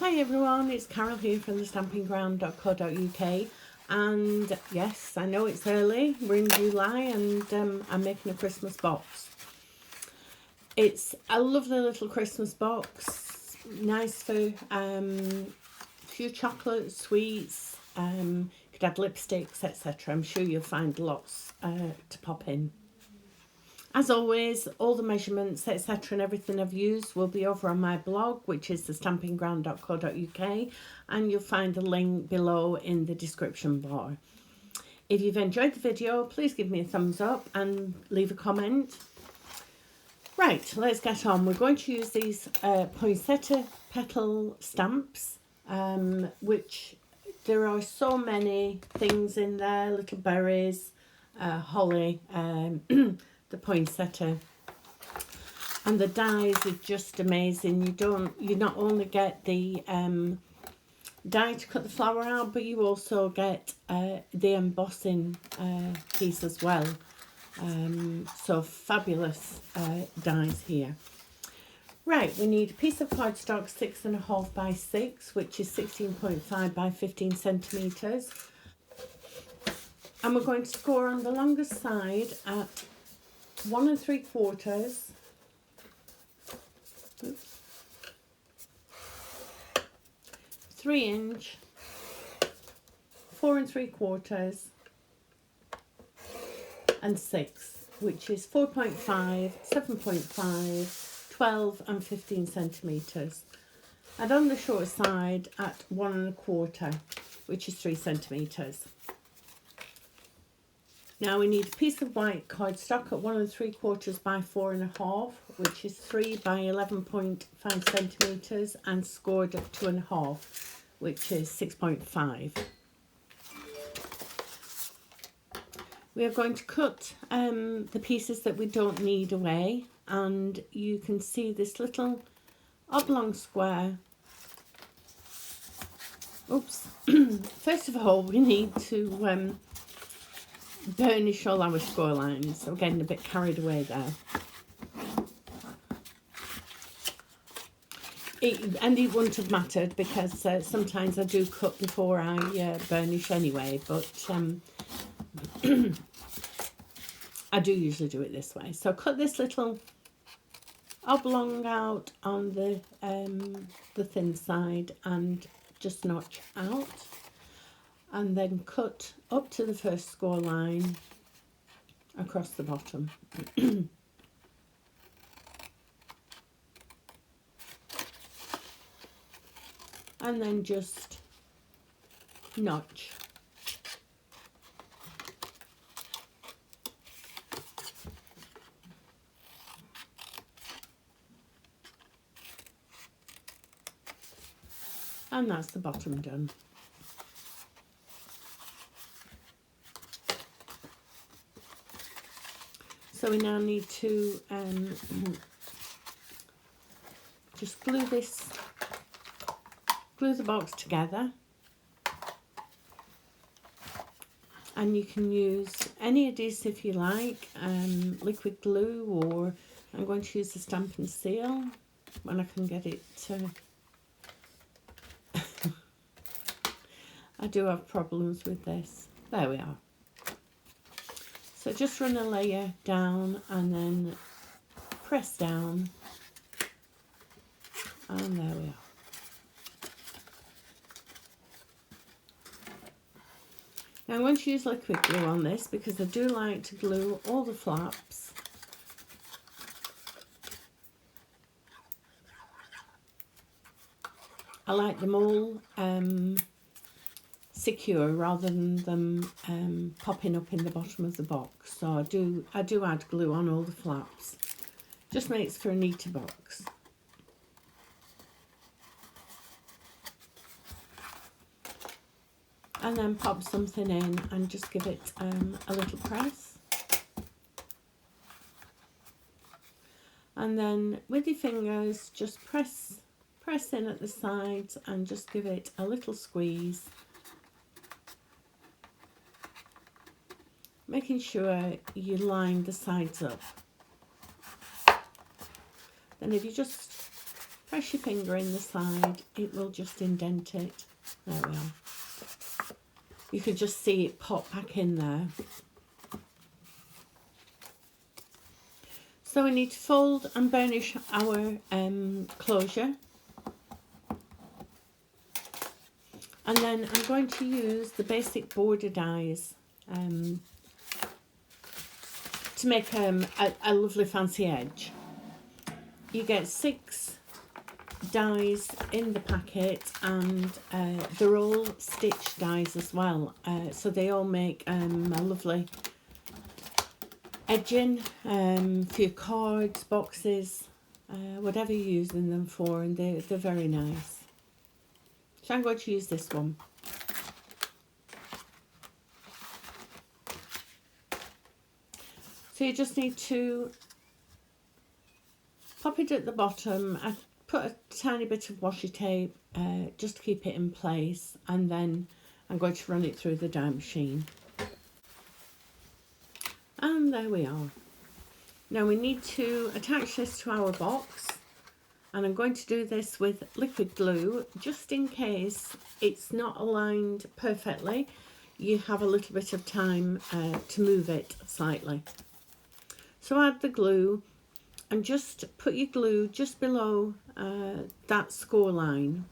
Hi everyone, it's Carol here from thestampingground.co.uk, and yes, I know it's early, we're in July, and I'm making a Christmas box. It's a lovely little Christmas box, nice for a few chocolates, sweets, you could add lipsticks, etc. I'm sure you'll find lots to pop in. As always, all the measurements, etc. and everything I've used will be over on my blog, which is thestampingground.co.uk, and you'll find the link below in the description bar. If you've enjoyed the video, please give me a thumbs up and leave a comment. Right, let's get on. We're going to use these poinsettia petal stamps, which there are so many things in there, little berries, holly, the poinsettia, and the dies are just amazing. You not only get the die to cut the flower out, but you also get the embossing piece as well. So fabulous dies here. Right, we need a piece of cardstock 6.5 by 6, which is 16.5 by 15 centimeters, and we're going to score on the longest side at 1 3/4, 3 inch, 4 3/4, and 6, which is 4.5, 7.5, 12 and 15 centimeters, and on the short side at 1 1/4, which is 3 centimeters. Now we need a piece of white cardstock at 1 3/4 by 4.5, which is 3 by 11.5 centimeters, and scored at 2.5, which is 6.5. We are going to cut the pieces that we don't need away, and you can see this little oblong square. Oops. First of all, we need to burnish all our score lines. I'm getting a bit carried away there. It wouldn't have mattered because sometimes I do cut before I burnish anyway, but I do usually do it this way. So cut this little oblong out on the thin side and just notch out, and then cut up to the first score line across the bottom. And then just notch. And that's the bottom done. So we now need to just glue the box together, and you can use any adhesive you like, liquid glue, or I'm going to use the Stampin seal when I can get it I do have problems with this. There we are. So just run a layer down and then press down, and there we are. Now I'm going to use liquid glue on this because I do like to glue all the flaps. I like them all secure rather than them popping up in the bottom of the box. So I do add glue on all the flaps. Just makes for a neater box. And then pop something in and just give it a little press. And then with your fingers, just press in at the sides and just give it a little squeeze, making sure you line the sides up. Then if you just press your finger in the side, it will just indent it. There we are. You can just see it pop back in there. So we need to fold and burnish our closure. And then I'm going to use the basic border dies to make a lovely fancy edge. You get 6 dies in the packet, and they're all stitch dies as well, so they all make a lovely edging for your cards, boxes, whatever you're using them for, and they're very nice. So I'm going to use this one. So you just need to pop it at the bottom. I put a tiny bit of washi tape just to keep it in place, and then I'm going to run it through the die machine. And there we are. Now we need to attach this to our box, and I'm going to do this with liquid glue just in case it's not aligned perfectly. You have a little bit of time to move it slightly. So add the glue and just put your glue just below that score line.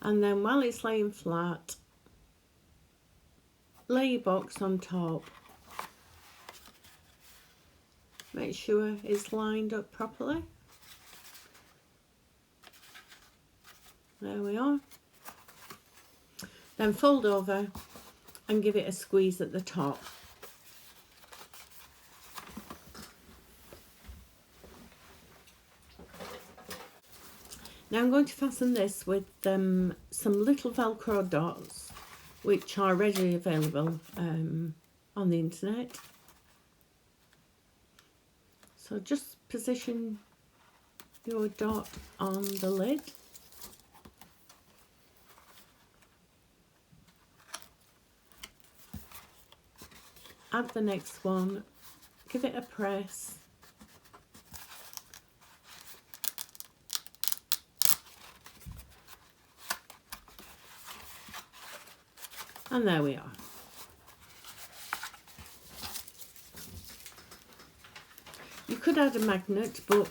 And then while it's laying flat, lay your box on top. Make sure it's lined up properly. There we are. Then fold over and give it a squeeze at the top. Now I'm going to fasten this with some little Velcro dots, which are readily available on the internet. So just position your dot on the lid. Add the next one, give it a press. And there we are. You could add a magnet, but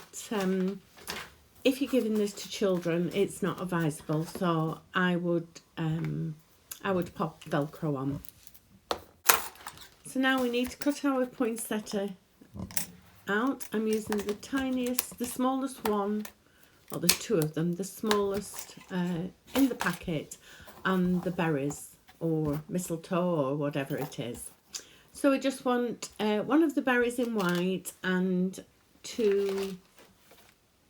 if you're giving this to children, it's not advisable. So I would pop Velcro on. So now we need to cut our poinsettia out. I'm using the smallest one, or there's 2 of them, the smallest in the packet, and the berries or mistletoe or whatever it is. So we just want 1 of the berries in white and 2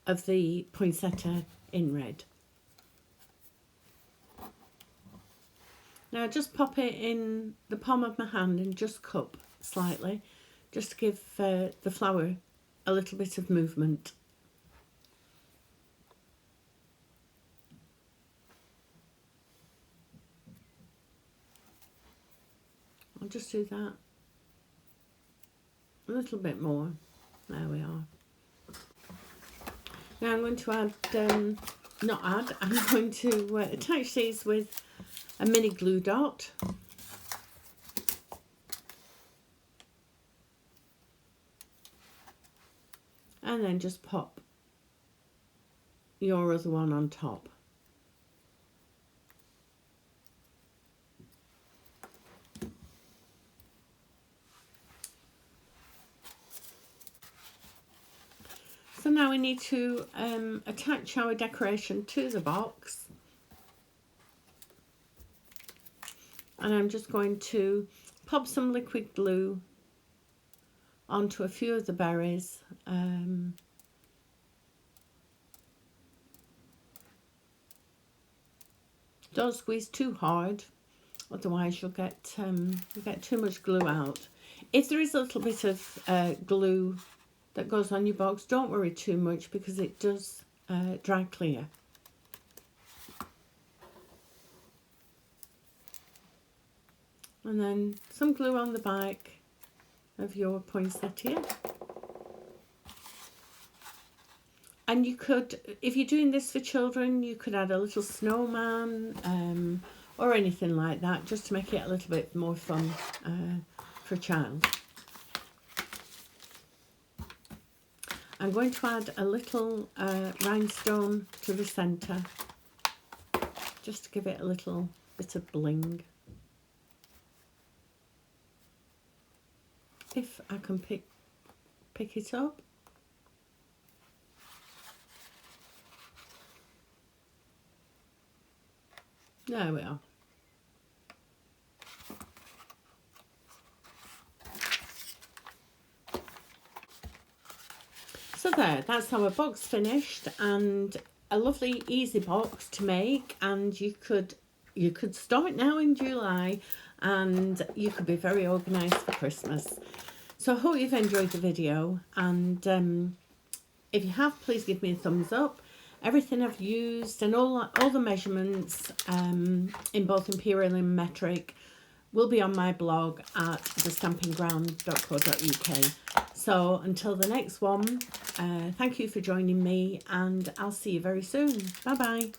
of the poinsettia in red. Now just pop it in the palm of my hand and just cup slightly, just to give the flower a little bit of movement. I'll just do that a little bit more. There we are. Now I'm going to add, I'm going to attach these with a mini glue dot. And then just pop your other one on top. So now we need to attach our decoration to the box. And I'm just going to pop some liquid glue onto a few of the berries. Don't squeeze too hard, otherwise you'll get too much glue out. If there is a little bit of glue that goes on your box, don't worry too much, because it does dry clear. And then some glue on the back, of your poinsettia. And you could, if you're doing this for children, you could add a little snowman or anything like that, just to make it a little bit more fun for a child. I'm going to add a little rhinestone to the centre, just to give it a little bit of bling. If I can pick it up. There we are. So there, that's our box finished, and a lovely easy box to make, and you could start now in July and you could be very organised for Christmas. So I hope you've enjoyed the video, and if you have, please give me a thumbs up. Everything I've used and all the measurements in both imperial and metric will be on my blog at thestampingground.co.uk. So until the next one, thank you for joining me, and I'll see you very soon. Bye bye.